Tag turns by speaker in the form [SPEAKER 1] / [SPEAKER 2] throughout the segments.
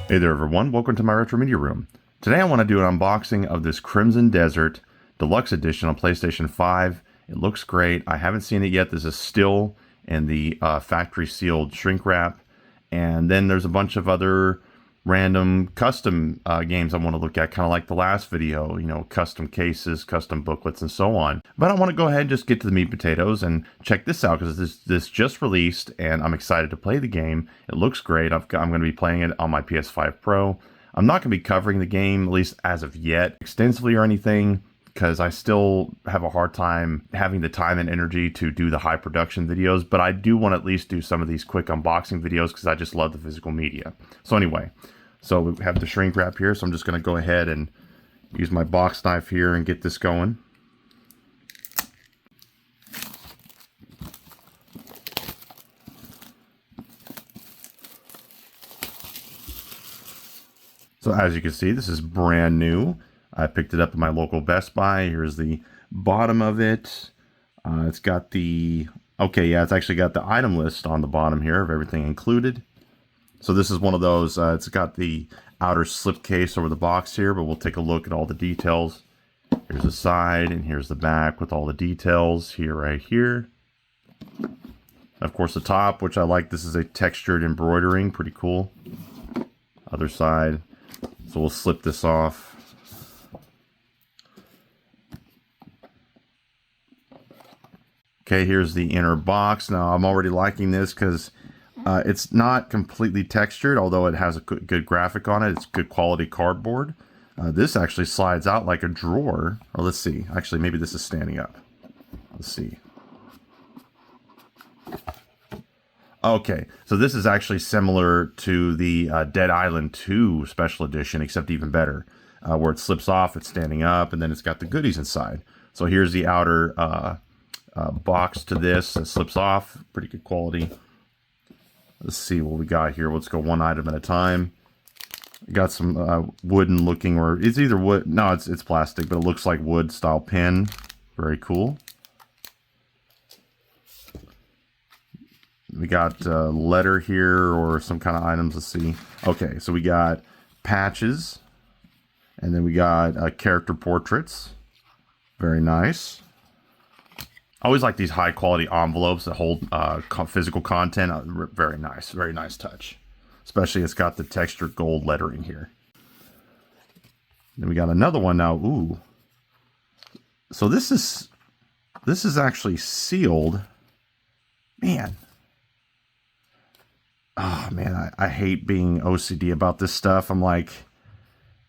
[SPEAKER 1] Hey there everyone, welcome to my Retro Media Room. Today I want to do an unboxing of this Crimson Desert Deluxe Edition on PlayStation 5. It looks great. I haven't seen it yet. This is still in the factory sealed shrink wrap. And then there's a bunch of other random custom games I want to look at, kind of like the last video, you know, custom cases, custom booklets, and so on. But I want to go ahead and just get to the meat and potatoes and check this out because this just released and I'm excited to play the game. It looks great. I'm going to be playing it on my PS5 Pro. I'm not going to be covering the game, at least as of yet, extensively or anything, because I still have a hard time having the time and energy to do the high production videos, but I do want to at least do some of these quick unboxing videos because I just love the physical media. So anyway, so we have the shrink wrap here, so I'm just going to go ahead and use my box knife here and get this going. So as you can see, this is brand new. I picked it up at my local Best Buy. Here's the bottom of it. It's got the, it's actually got the item list on the bottom here of everything included. So this is one of those, it's got the outer slip case over the box here, but we'll take a look at all the details. Here's the side and here's the back with all the details here, right here. Of course the top, which I like, this is a textured embroidering, pretty cool. Other side, so we'll slip this off. Okay, here's the inner box. Now I'm already liking this because it's not completely textured, although it has a good graphic on it. It's good quality cardboard. This actually slides out like a drawer. Or let's see. Actually, maybe this is standing up. Let's see. Okay, so this is actually similar to the Dead Island 2 Special Edition, except even better. Where it slips off, it's standing up, and then it's got the goodies inside. So here's the outer box to this. It slips off. Pretty good quality. Let's see what we got here. Let's go one item at a time. Got some wooden looking, or it's either wood. No, it's plastic, but it looks like wood style pen. Very cool. We got letter here or some kind of items. Let's see. Okay, so we got patches, and then we got character portraits. Very nice. I always like these high quality envelopes that hold physical content. Very nice touch. Especially it's got the textured gold lettering here. Then we got another one now. Ooh. So this is actually sealed. Man. Oh man, I hate being OCD about this stuff. I'm like,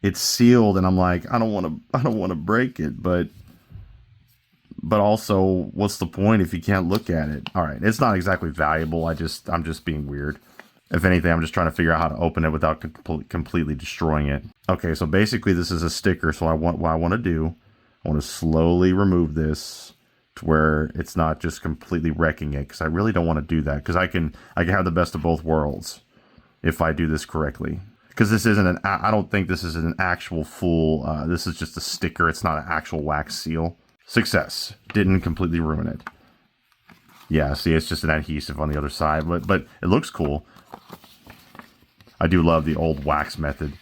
[SPEAKER 1] it's sealed and I'm like, I don't want to break it, but also, what's the point if you can't look at it? All right, it's not exactly valuable. I'm just being weird. If anything, I'm just trying to figure out how to open it without completely destroying it. Okay, so basically this is a sticker. So what I want to do, I want to slowly remove this to where it's not just completely wrecking it, because I really don't want to do that, because I can have the best of both worlds if I do this correctly. Because this isn't I don't think this is an actual full. This is just a sticker. It's not an actual wax seal. Success. Didn't completely ruin it. Yeah, see, it's just an adhesive on the other side, but it looks cool. I do love the old wax method.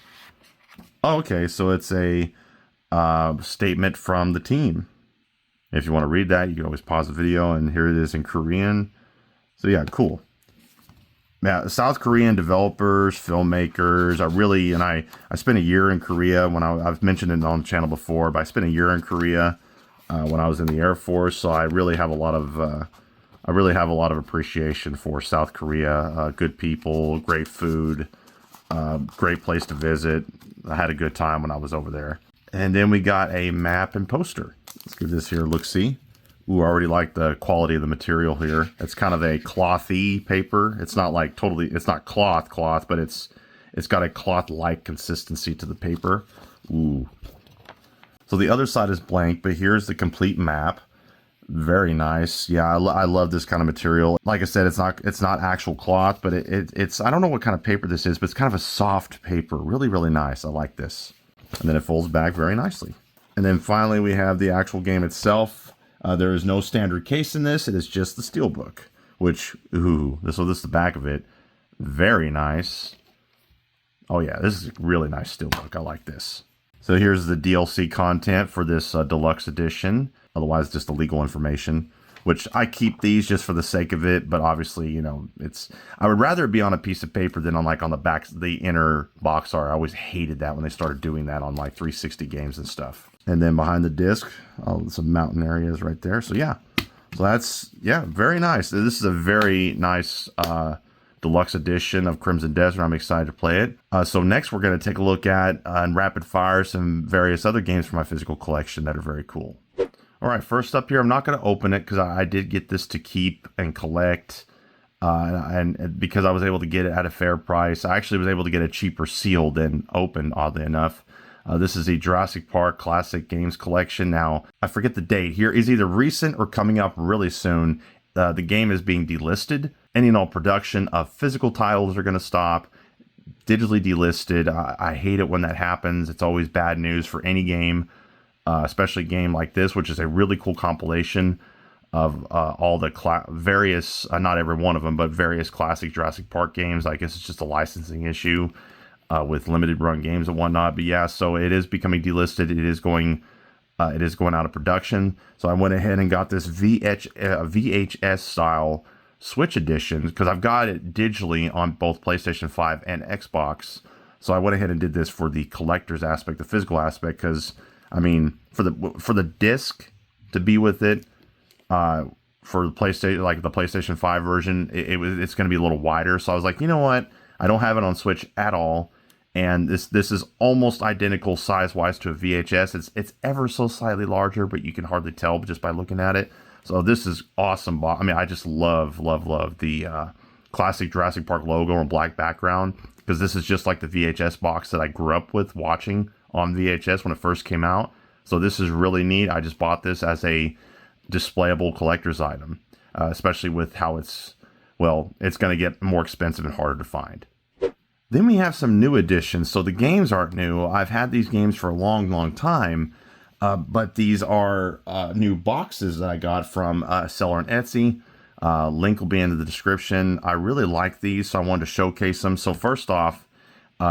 [SPEAKER 1] Oh, okay, so it's a statement from the team. If you want to read that, you can always pause the video, and here it is in Korean. So yeah, cool. Yeah, South Korean developers, filmmakers, I spent a year in Korea when I've mentioned it on the channel before, but I spent a year in Korea when I was in the Air Force, so I really have a lot of appreciation for South Korea. Good people, great food, great place to visit. I had a good time when I was over there. And then we got a map and poster. Let's give this here a look-see. Ooh, I already like the quality of the material here. It's kind of a clothy paper. It's not like it's not cloth, but it's got a cloth-like consistency to the paper. Ooh. So the other side is blank, but here's the complete map. Very nice. Yeah, I love this kind of material. Like I said, it's not actual cloth, but it's I don't know what kind of paper this is, but it's kind of a soft paper. Really, really nice. I like this. And then it folds back very nicely. And then finally we have the actual game itself. There is no standard case in this. It is just the steelbook, which, so this is the back of it. Very nice. Oh yeah, this is a really nice steelbook. I like this. So here's the DLC content for this deluxe edition. Otherwise, just the legal information, which I keep these just for the sake of it. But obviously, you know, I would rather it be on a piece of paper than on the back, the inner box art. I always hated that when they started doing that on like 360 games and stuff. And then behind the disc, some mountain areas right there. So yeah, so that's, yeah, very nice. This is a very nice deluxe edition of Crimson Desert. I'm excited to play it. So next we're going to take a look at and rapid fire some various other games from my physical collection that are very cool. All right, first up here, I'm not going to open it because I did get this to keep and collect, and because I was able to get it at a fair price. I actually was able to get a cheaper seal than open, oddly enough. This is a Jurassic Park Classic Games Collection. Now, I forget the date here. It's either recent or coming up really soon. The game is being delisted. Any and all production of physical titles are going to stop. Digitally delisted. I hate it when that happens. It's always bad news for any game, especially a game like this, which is a really cool compilation of all the various, not every one of them, but various classic Jurassic Park games. I guess it's just a licensing issue with limited run games and whatnot. But yeah, so it is becoming delisted. It is going out of production. So I went ahead and got this VHS style Switch edition because I've got it digitally on both PlayStation 5 and Xbox. So I went ahead and did this for the collector's aspect, the physical aspect, because I mean, for the disc to be with it, for the PlayStation, like the PlayStation 5 version, it's going to be a little wider. So I was like, you know what? I don't have it on Switch at all, and this is almost identical size-wise to a VHS. It's ever so slightly larger, but you can hardly tell just by looking at it. So this is awesome. I mean, I just love the classic Jurassic Park logo on black background, because this is just like the VHS box that I grew up with watching on VHS when it first came out. So this is really neat. I just bought this as a displayable collector's item, especially with how it's going to get more expensive and harder to find. Then we have some new additions. So the games aren't new. I've had these games for a long time, but these are new boxes that I got from a seller on Etsy. Link will be in the description. I really like these, so I wanted to showcase them. So first off,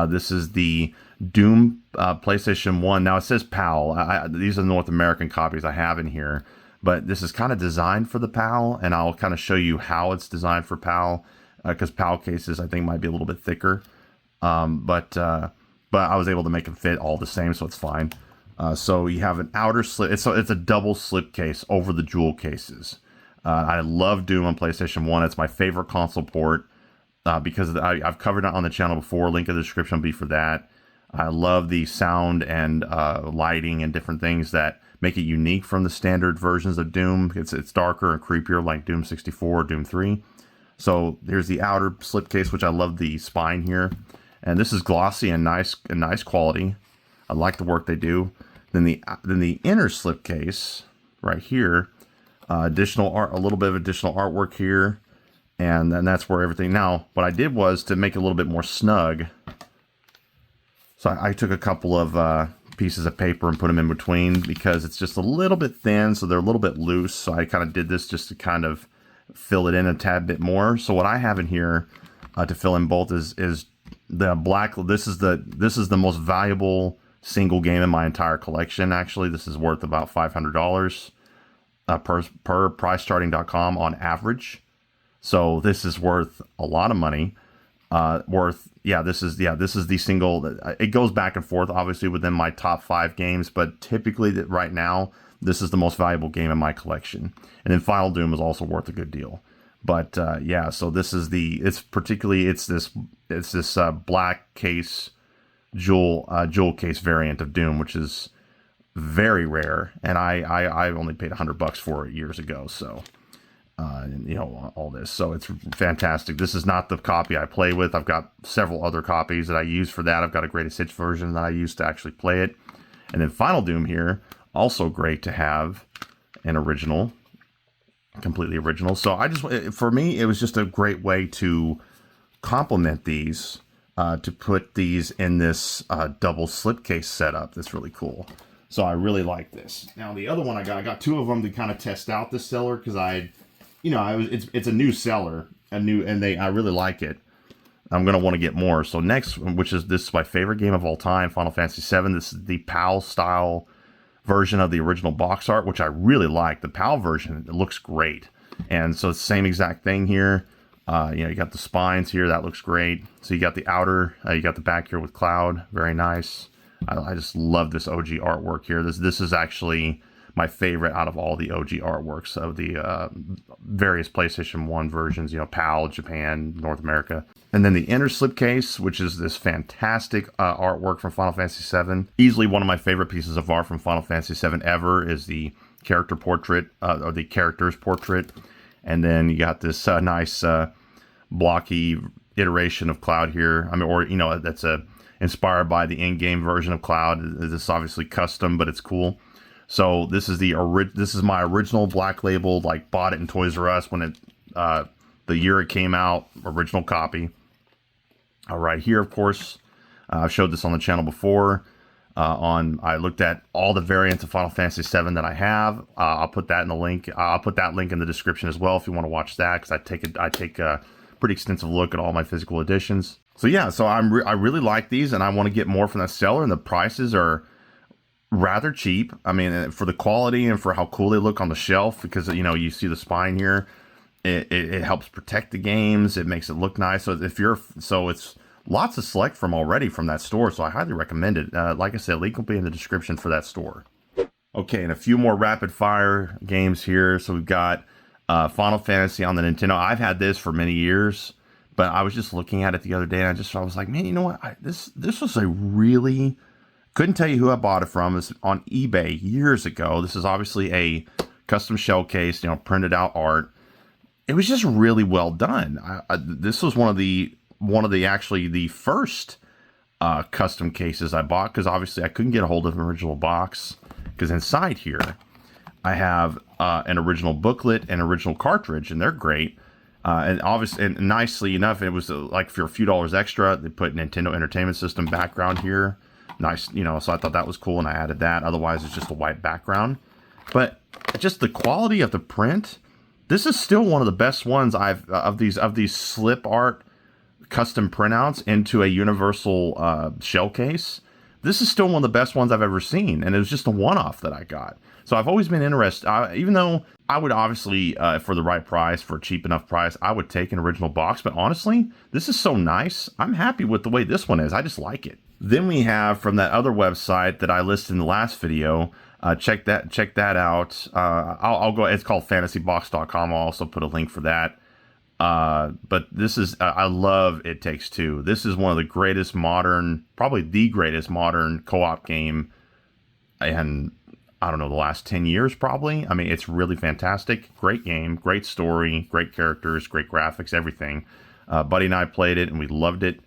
[SPEAKER 1] this is the Doom PlayStation 1. Now it says PAL. These are the North American copies I have in here, but this is kind of designed for the PAL, and I'll kind of show you how it's designed for PAL, because PAL cases I think might be a little bit thicker. But I was able to make them fit all the same, so it's fine. So you have an outer slip. It's a double slip case over the jewel cases. I love Doom on PlayStation 1. It's my favorite console port, because I've covered it on the channel before. Link in the description will be for that. I love the sound and lighting and different things that make it unique from the standard versions of Doom. It's darker and creepier, like Doom 64 or Doom 3. So here's the outer slipcase, which I love the spine here. And this is glossy and nice quality. I like the work they do. Then the inner slipcase right here, additional art, a little bit of additional artwork here, and then that's where everything. Now, what I did was to make it a little bit more snug. So I took a couple of pieces of paper and put them in between, because it's just a little bit thin, so they're a little bit loose. So I kind of did this just to kind of fill it in a tad bit more. So what I have in here to fill in both is the black. This is the most valuable single game in my entire collection. Actually, this is worth about $500 per pricecharting.com on average. So this is worth a lot of money. This is the single. It goes back and forth, obviously, within my top 5 games, but typically right now, this is the most valuable game in my collection. And then Final Doom is also worth a good deal. But so this is this black case jewel case variant of Doom, which is very rare, and I only paid $100 for it years ago. So all this, so it's fantastic. This is not the copy I play with. I've got several other copies that I use for that. I've got a greatest hits version that I use to actually play it, and then Final Doom here, also great to have an original, completely original. So for me, it was just a great way to complement these, to put these in this double slipcase setup. That's really cool. So I really like this. Now the other one I got 2 of them to kind of test out this seller, because it's a new seller, I really like it. I'm going to want to get more. So next, this is my favorite game of all time, Final Fantasy VII. This is the PAL style version of the original box art, which I really like. The PAL version, it looks great. And so it's the same exact thing here. You got the spines here. That looks great. So you got the outer, you got the back here with Cloud. Very nice. I just love this OG artwork here. This is actually my favorite out of all the OG artworks of the various PlayStation 1 versions, PAL, Japan, North America. And then the inner slipcase, which is this fantastic artwork from Final Fantasy VII. Easily one of my favorite pieces of art from Final Fantasy VII ever is the character portrait, or the character's portrait. And then you got this nice blocky iteration of Cloud here. That's inspired by the in-game version of Cloud. This is obviously custom, but it's cool. So this is my original Black Label, like bought it in Toys R Us when it the year it came out, original copy. Right here, of course, I've showed this on the channel before. I looked at all the variants of Final Fantasy VII that I have. I'll put that in the link. I'll put that link in the description as well if you want to watch that, because I take a pretty extensive look at all my physical editions. So yeah, I really like these, and I want to get more from that seller, and the prices are rather cheap. I mean, for the quality and for how cool they look on the shelf, because you see the spine here. It helps protect the games. It makes it look nice. So it's lots to select from already from that store. So I highly recommend it. Like I said, link will be in the description for that store. Okay, and a few more rapid fire games here. So we've got Final Fantasy on the Nintendo. I've had this for many years, but I was just looking at it the other day, and I was like, man, you know what? This was a really, couldn't tell you who I bought it from. It's on eBay years ago. This is obviously a custom shell case, printed out art. It was just really well done. This was one of the actually the first custom cases I bought, because obviously I couldn't get a hold of an original box, because inside here I have an original booklet and original cartridge, and they're great. And obviously, and nicely enough, it was like for a few dollars extra, they put Nintendo Entertainment System background here. Nice, so I thought that was cool, and I added that. Otherwise, it's just a white background. But just the quality of the print. This is still one of the best ones of these slip art custom printouts into a universal shell case. This is still one of the best ones I've ever seen, and it was just a one-off that I got. So I've always been interested, even though I would obviously, for the right price, for a cheap enough price, I would take an original box. But honestly, this is so nice. I'm happy with the way this one is. I just like it. Then we have from that other website that I listed in the last video. Check that out. I'll go. It's called fantasybox.com. I'll also put a link for that. But this is, I love It Takes Two. This is one of the greatest modern, probably the greatest modern co-op game, and I don't know, the last 10 years probably. I mean, it's really fantastic. Great game, great story, great characters, great graphics, everything. Buddy and I played it, and we loved it.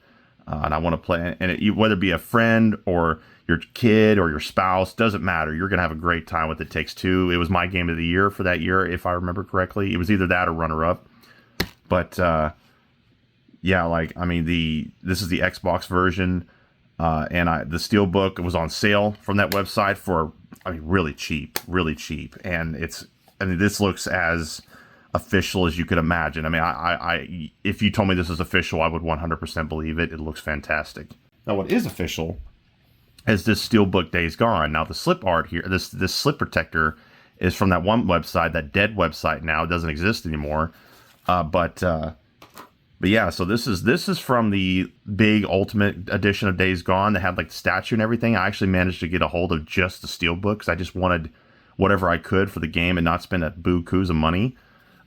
[SPEAKER 1] And I want to play, and whether it be a friend or your kid or your spouse, doesn't matter. You're going to have a great time with It Takes Two. It was my game of the year for that year, if I remember correctly. It was either that or runner-up. But, yeah, like, I mean, this is the Xbox version, and the Steelbook was on sale from that website for, I mean, really cheap. And this looks as official as you could imagine. I mean, I if you told me this is official, I would 100% believe it. It looks fantastic. Now, what is official is this Steelbook Days Gone. Now, the slip art here, this slip protector is from that one website, that dead website now. It doesn't exist anymore. But yeah, so this is from the big Ultimate Edition of Days Gone that had like the statue and everything. I actually managed to get a hold of just the Steelbook because I just wanted whatever I could for the game and not spend a bukus of money.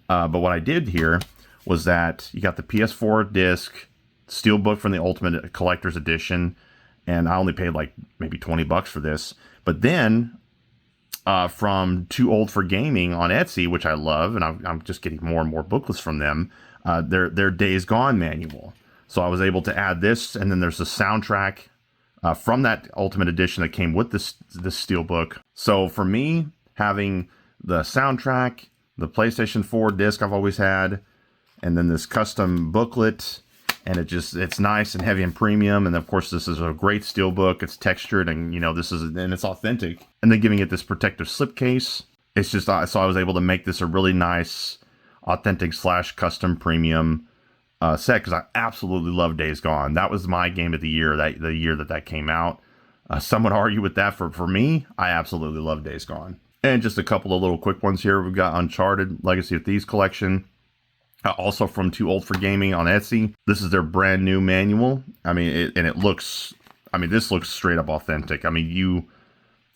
[SPEAKER 1] But what I did here was that you got the PS4 disc, Steelbook from the Ultimate Collector's Edition, and I only paid like maybe $20 for this. But then from Too Old for Gaming on Etsy, which I love, and I'm just getting more and more booklets from them, their Days Gone manual. So I was able to add this, and then there's the soundtrack from that Ultimate Edition that came with this Steelbook. So for me, having the soundtrack, the PlayStation 4 disc I've always had, and then this custom booklet, and it's nice and heavy and premium, and of course this is a great Steelbook. It's textured, and it's authentic, and then giving it this protective slipcase. It's just, so I was able to make this a really nice, authentic / custom premium set, because I absolutely love Days Gone. That was my game of the year, the year that came out. Some would argue with that. For me, I absolutely love Days Gone. And just a couple of little quick ones here. We've got Uncharted Legacy of Thieves Collection. Also from Too Old for Gaming on Etsy. This is their brand new manual. I mean, it looks, I mean, this looks straight up authentic. I mean,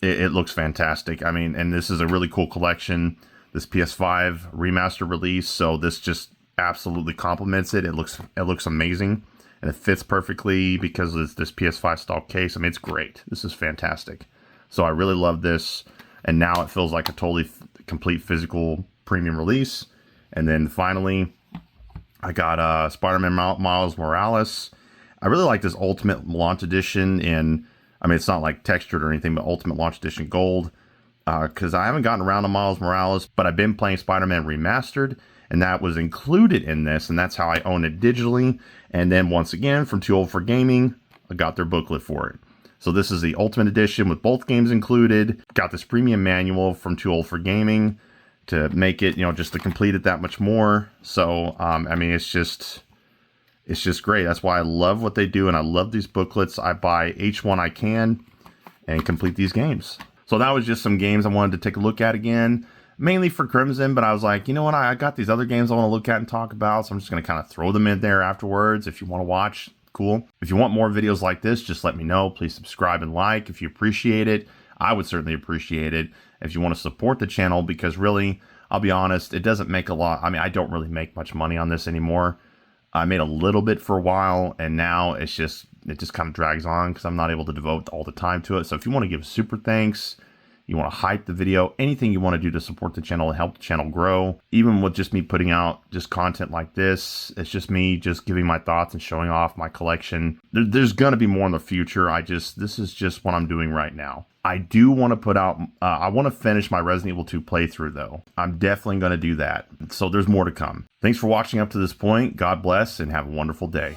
[SPEAKER 1] it looks fantastic. I mean, and this is a really cool collection. This PS5 remaster release. So this just absolutely complements it. It looks amazing. And it fits perfectly because of this PS5 style case. I mean, it's great. This is fantastic. So I really love this. And now it feels like a totally complete physical premium release. And then finally, I got Spider-Man Miles Morales. I really like this Ultimate Launch Edition in, I mean, it's not like textured or anything, but Ultimate Launch Edition Gold. Because I haven't gotten around to Miles Morales, but I've been playing Spider-Man Remastered. And that was included in this, and that's how I own it digitally. And then once again, from Too Old for Gaming, I got their booklet for it. So this is the Ultimate Edition with both games included. Got this premium manual from Too Old for Gaming to make it, you know, just to complete it that much more. So, I mean, it's just great. That's why I love what they do, and I love these booklets. I buy each one I can and complete these games. So that was just some games I wanted to take a look at again. Mainly for Crimson, but I was like, you know what, I got these other games I want to look at and talk about, so I'm just going to kind of throw them in there afterwards. If you want to watch, cool. If you want more videos like this, just let me know. Please subscribe and like if you appreciate it. I would certainly appreciate it if you want to support the channel, because really, I'll be honest, it doesn't make a lot. I mean, I don't really make much money on this anymore. I made a little bit for a while, and now it just kind of drags on because I'm not able to devote all the time to it. So if you want to give super thanks, you want to hype the video, anything you want to do to support the channel and help the channel grow, even with just me putting out just content like this, it's just me just giving my thoughts and showing off my collection. There's going to be more in the future. This is just what I'm doing right now. I do want to put out, I want to finish my Resident Evil 2 playthrough though. I'm definitely going to do that. So there's more to come. Thanks for watching up to this point. God bless and have a wonderful day.